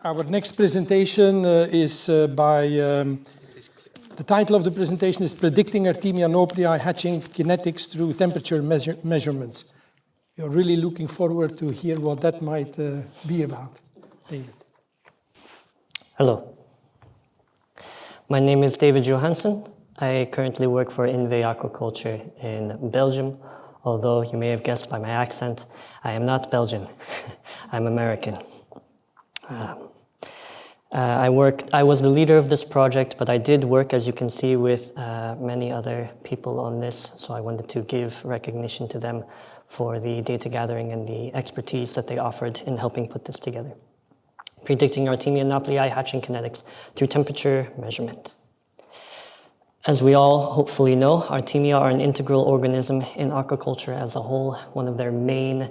Our next presentation is by, the title of the presentation is Predicting Artemia nauplii Hatching Kinetics Through Temperature Measurements. You're really looking forward to hear what that might be about. David. Hello. My name is David Johanson. I currently work for Aquaculture in Belgium, although you may have guessed by my accent, I am not Belgian. I'm American. I was the leader of this project, but I did work, as you can see, with many other people on this, so I wanted to give recognition to them for the data gathering and the expertise that they offered in helping put this together. Predicting Artemia nauplii hatching kinetics through temperature measurement. As we all hopefully know, Artemia are an integral organism in aquaculture as a whole. One of their main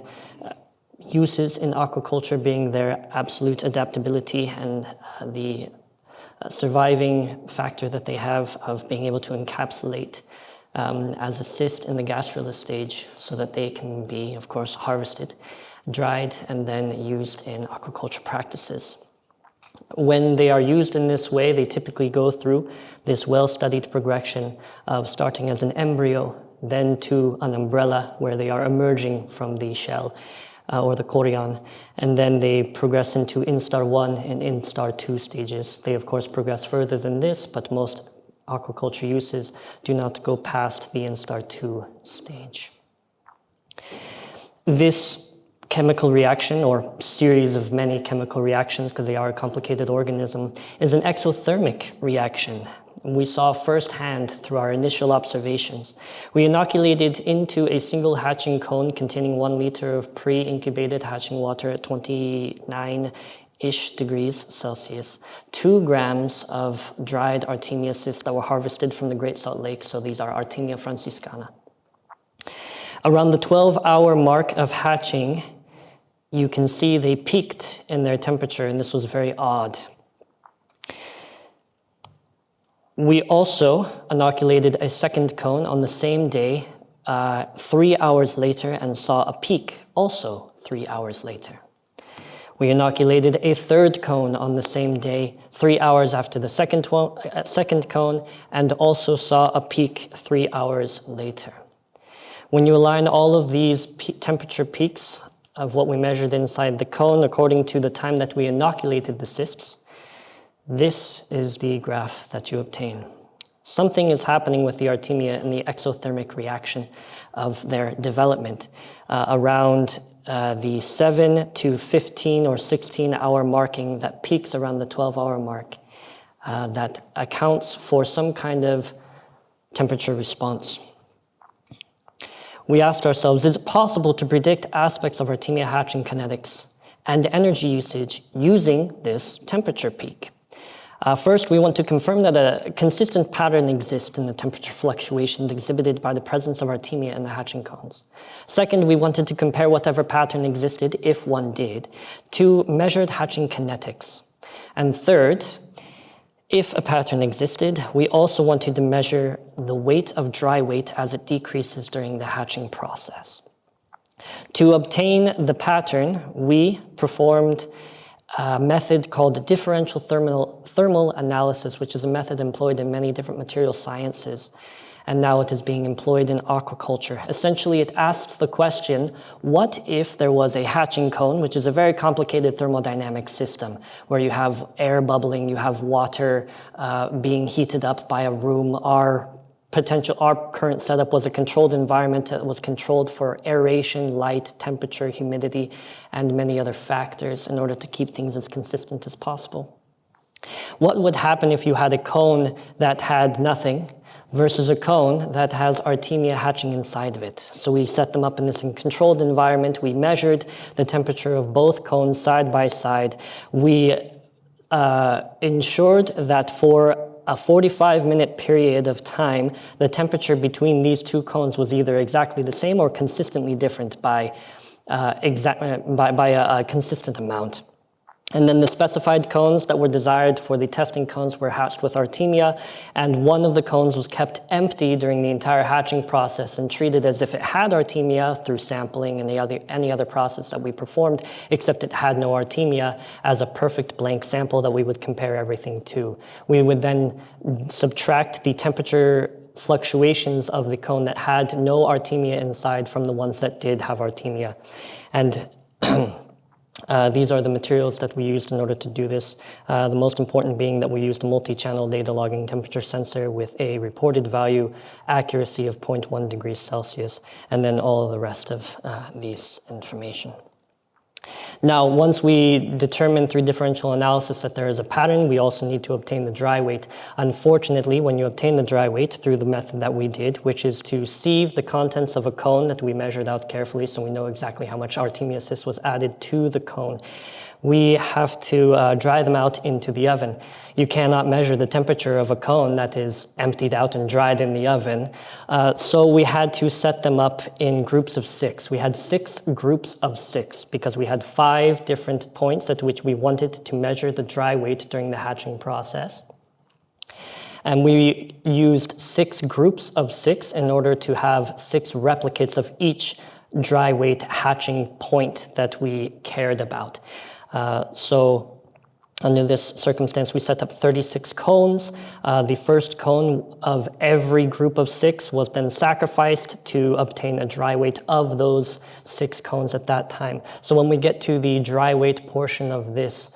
uses in aquaculture being their absolute adaptability and the surviving factor that they have of being able to encapsulate as a cyst in the gastrulus stage so that they can be, of course, harvested, dried, and then used in aquaculture practices. When they are used in this way, they typically go through this well-studied progression of starting as an embryo, then to an umbrella where they are emerging from the shell or the chorion, and then they progress into instar 1 and instar 2 stages. They, of course, progress further than this, but most aquaculture uses do not go past the instar 2 stage. This chemical reaction, or series of many chemical reactions, because they are a complicated organism, is an exothermic reaction. We saw firsthand through our initial observations. We inoculated into a single hatching cone containing 1 liter of pre-incubated hatching water at 29-ish degrees Celsius, 2 grams of dried Artemia cysts that were harvested from the Great Salt Lake, so these are Artemia franciscana. Around the 12-hour mark of hatching, you can see they peaked in their temperature, and this was very odd. We also inoculated a second cone on the same day, 3 hours later, and saw a peak also 3 hours later. We inoculated a third cone on the same day, 3 hours after the second cone, and also saw a peak 3 hours later. When you align all of these temperature peaks of what we measured inside the cone according to the time that we inoculated the cysts, this is the graph that you obtain. Something is happening with the Artemia in the exothermic reaction of their development. Around the 7 to 15 or 16 hour marking that peaks around the 12-hour mark, that accounts for some kind of temperature response. We asked ourselves, is it possible to predict aspects of Artemia hatching kinetics and energy usage using this temperature peak? First, we want to confirm that a consistent pattern exists in the temperature fluctuations exhibited by the presence of Artemia in the hatching cones. Second, we wanted to compare whatever pattern existed, if one did, to measured hatching kinetics. And third, if a pattern existed, we also wanted to measure the weight of dry weight as it decreases during the hatching process. To obtain the pattern, we performed a method called differential thermal analysis, which is a method employed in many different material sciences, and now it is being employed in aquaculture. Essentially, it asks the question, what if there was a hatching cone, which is a very complicated thermodynamic system, where you have air bubbling, you have water being heated up by a room. Our current setup was a controlled environment that was controlled for aeration, light, temperature, humidity, and many other factors in order to keep things as consistent as possible. What would happen if you had a cone that had nothing versus a cone that has Artemia hatching inside of it? So we set them up in this controlled environment. We measured the temperature of both cones side by side. We ensured that for a 45-minute period of time, the temperature between these two cones was either exactly the same or consistently different by a consistent amount. And then the specified cones that were desired for the testing cones were hatched with Artemia, and one of the cones was kept empty during the entire hatching process and treated as if it had Artemia through sampling and any other process that we performed, except it had no Artemia, as a perfect blank sample that we would compare everything to. We would then subtract the temperature fluctuations of the cone that had no Artemia inside from the ones that did have Artemia. And these are the materials that we used in order to do this. The most important being that we used a multi-channel data logging temperature sensor with a reported value accuracy of 0.1 degrees Celsius, and then all of the rest of these information. Now, once we determine through differential analysis that there is a pattern, we also need to obtain the dry weight. Unfortunately, when you obtain the dry weight through the method that we did, which is to sieve the contents of a cone that we measured out carefully so we know exactly how much Artemia cyst was added to the cone, we have to dry them out into the oven. You cannot measure the temperature of a cone that is emptied out and dried in the oven. So we had to set them up in groups of 6. We had 6 groups of 6 because we had 5 different points at which we wanted to measure the dry weight during the hatching process. And we used 6 groups of 6 in order to have 6 replicates of each dry weight hatching point that we cared about. So under this circumstance, we set up 36 cones. The first cone of every group of 6 was then sacrificed to obtain a dry weight of those 6 cones at that time. So when we get to the dry weight portion of this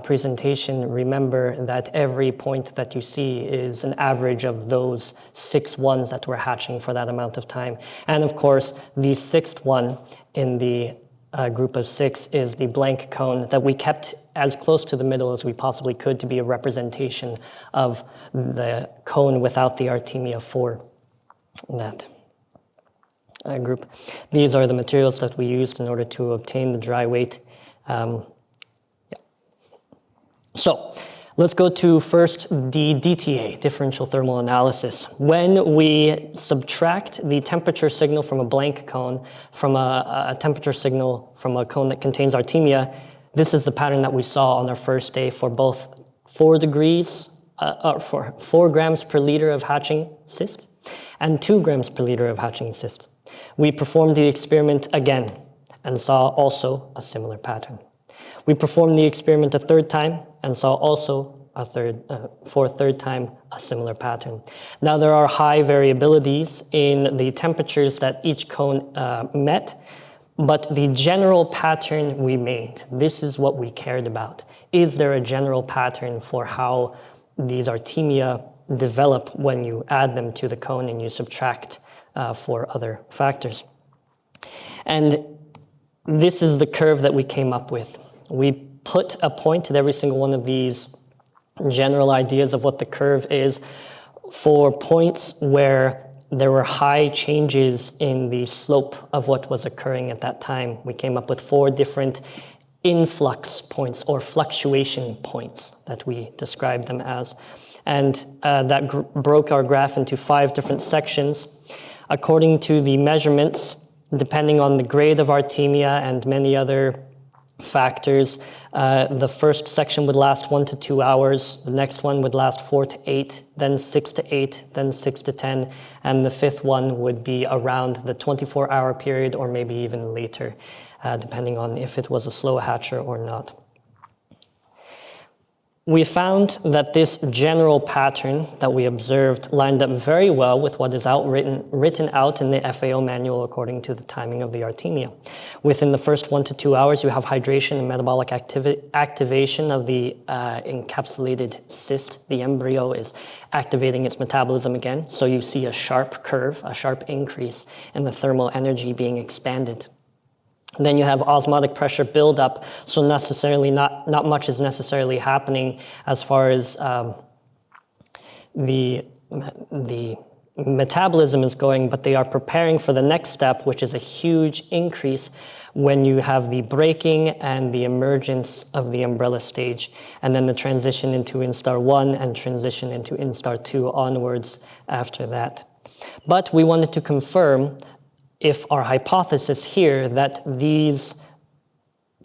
presentation, remember that every point that you see is an average of those 6 ones that were hatching for that amount of time. And of course, the 6th one in the group of 6 is the blank cone that we kept as close to the middle as we possibly could to be a representation of the cone without the Artemia for that group. These are the materials that we used in order to obtain the dry weight. So let's go to first the DTA, differential thermal analysis. When we subtract the temperature signal from a blank cone from a temperature signal from a cone that contains Artemia, this is the pattern that we saw on our first day for both 4 grams per liter of hatching cyst and 2 grams per liter of hatching cyst. We performed the experiment again and saw also a similar pattern. We performed the experiment a 3rd time and saw also for a 3rd time a similar pattern. Now there are high variabilities in the temperatures that each cone met, but the general pattern remained. This is what we cared about. Is there a general pattern for how these Artemia develop when you add them to the cone and you subtract for other factors? And this is the curve that we came up with. We put a point at every single one of these general ideas of what the curve is for points where there were high changes in the slope of what was occurring at that time. We came up with 4 different influx points or fluctuation points that we described them as. And that broke our graph into 5 different sections. According to the measurements, depending on the grade of Artemia and many other factors, the first section would last 1 to 2 hours, the next one would last 4 to 8, then 6 to 8, then 6 to 10, and the 5th one would be around the 24-hour period or maybe even later, depending on if it was a slow hatcher or not. We found that this general pattern that we observed lined up very well with what is written out in the FAO manual according to the timing of the Artemia. Within the first 1 to 2 hours, you have hydration and metabolic activation of the encapsulated cyst. The embryo is activating its metabolism again, so you see a sharp curve, a sharp increase in the thermal energy being expanded. Then you have osmotic pressure buildup, so necessarily not much is necessarily happening as far as the metabolism is going, but they are preparing for the next step, which is a huge increase when you have the breaking and the emergence of the umbrella stage, and then the transition into instar 1 and transition into instar 2 onwards after that. But we wanted to confirm if our hypothesis here that these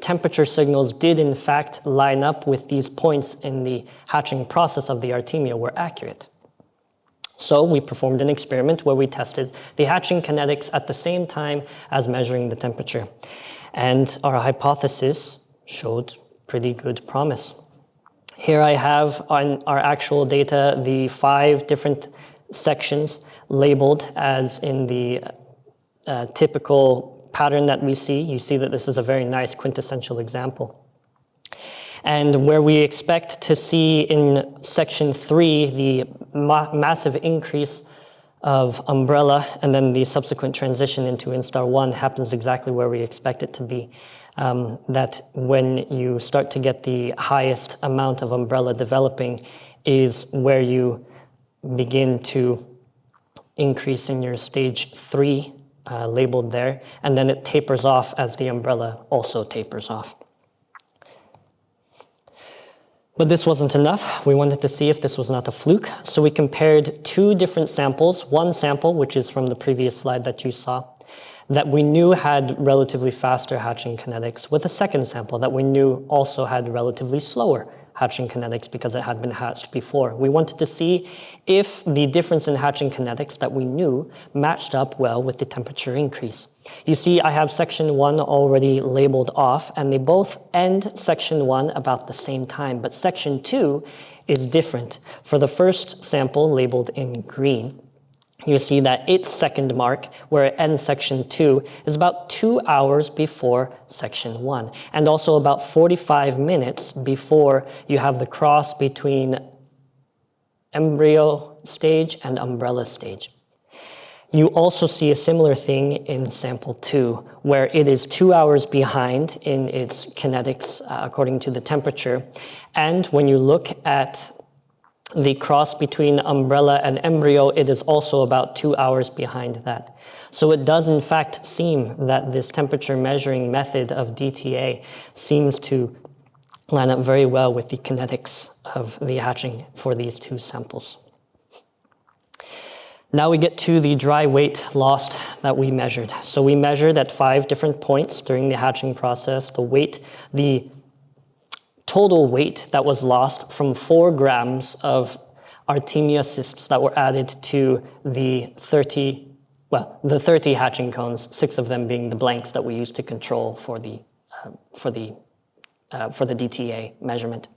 temperature signals did in fact line up with these points in the hatching process of the Artemia were accurate. So we performed an experiment where we tested the hatching kinetics at the same time as measuring the temperature. And our hypothesis showed pretty good promise. Here I have on our actual data the 5 different sections labeled as in the typical pattern that we see. You see that this is a very nice quintessential example. And where we expect to see in section 3 the massive increase of umbrella and then the subsequent transition into instar 1 happens exactly where we expect it to be. That when you start to get the highest amount of umbrella developing is where you begin to increase in your stage 3 labeled there, and then it tapers off as the umbrella also tapers off. But this wasn't enough. We wanted to see if this was not a fluke. So we compared 2 different samples. One sample, which is from the previous slide that you saw, that we knew had relatively faster hatching kinetics, with a second sample that we knew also had relatively slower hatching kinetics because it had been hatched before. We wanted to see if the difference in hatching kinetics that we knew matched up well with the temperature increase. You see, I have section 1 already labeled off, and they both end section 1 about the same time, but section 2 is different. For the first sample labeled in green, you see that its second mark, where it ends section 2, is about 2 hours before section 1, and also about 45 minutes before you have the cross between embryo stage and umbrella stage. You also see a similar thing in sample 2, where it is 2 hours behind in its kinetics according to the temperature, and when you look at the cross between umbrella and embryo, it is also about 2 hours behind that. So it does in fact seem that this temperature measuring method of DTA seems to line up very well with the kinetics of the hatching for these 2 samples. Now we get to the dry weight lost that we measured. So we measured at 5 different points during the hatching process, the total weight that was lost from 4 grams of Artemia cysts that were added to the 30 hatching cones, 6 of them being the blanks that we used to control for the DTA measurement.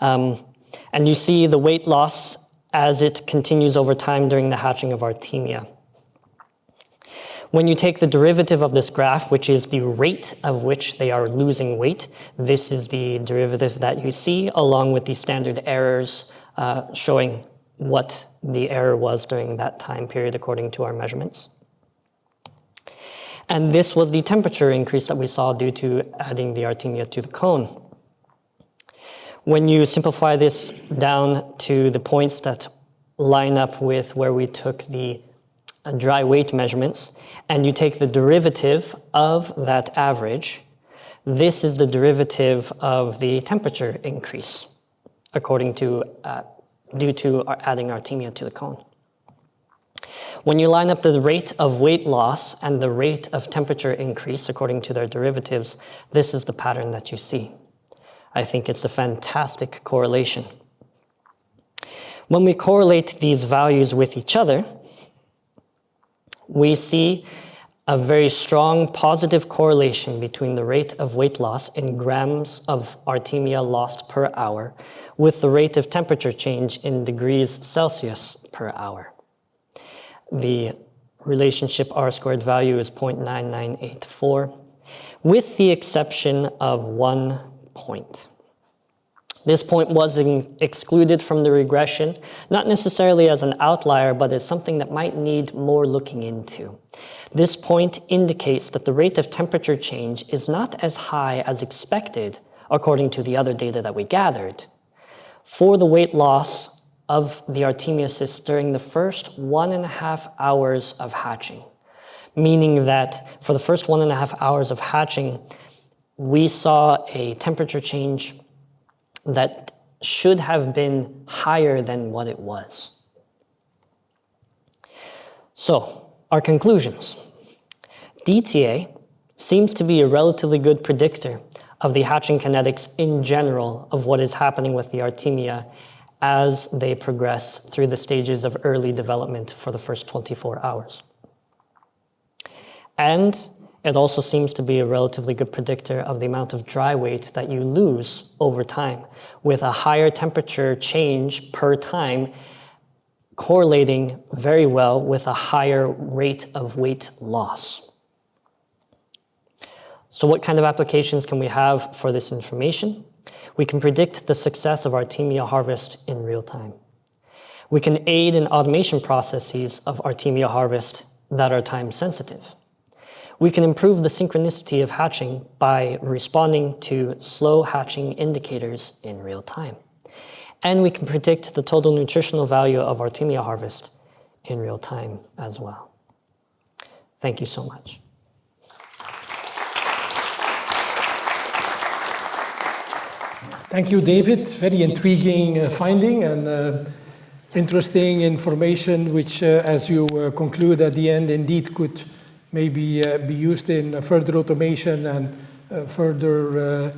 And you see the weight loss as it continues over time during the hatching of Artemia. When you take the derivative of this graph, which is the rate of which they are losing weight, this is the derivative that you see, along with the standard errors showing what the error was during that time period according to our measurements. And this was the temperature increase that we saw due to adding the Artemia to the cone. When you simplify this down to the points that line up with where we took the dry weight measurements, and you take the derivative of that average, this is the derivative of the temperature increase according to due to adding Artemia to the cone. When you line up the rate of weight loss and the rate of temperature increase according to their derivatives, this is the pattern that you see. I think it's a fantastic correlation. When we correlate these values with each other, we see a very strong positive correlation between the rate of weight loss in grams of Artemia lost per hour with the rate of temperature change in degrees Celsius per hour. The relationship R-squared value is 0.9984, with the exception of 1 point. This point was excluded from the regression, not necessarily as an outlier, but as something that might need more looking into. This point indicates that the rate of temperature change is not as high as expected, according to the other data that we gathered, for the weight loss of the Artemia cysts during the first 1.5 hours of hatching, meaning that for the first 1.5 hours of hatching, we saw a temperature change that should have been higher than what it was. So, our conclusions. DTA seems to be a relatively good predictor of the hatching kinetics in general of what is happening with the Artemia as they progress through the stages of early development for the first 24 hours. And it also seems to be a relatively good predictor of the amount of dry weight that you lose over time, with a higher temperature change per time correlating very well with a higher rate of weight loss. So what kind of applications can we have for this information? We can predict the success of Artemia harvest in real time. We can aid in automation processes of Artemia harvest that are time sensitive. We can improve the synchronicity of hatching by responding to slow hatching indicators in real time. And we can predict the total nutritional value of Artemia harvest in real time as well. Thank you so much. Thank you, David. Very intriguing finding and interesting information, which, as you conclude at the end, indeed could maybe be used in further automation and further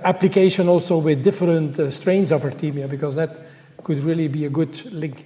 application also with different strains of Artemia, because that could really be a good link.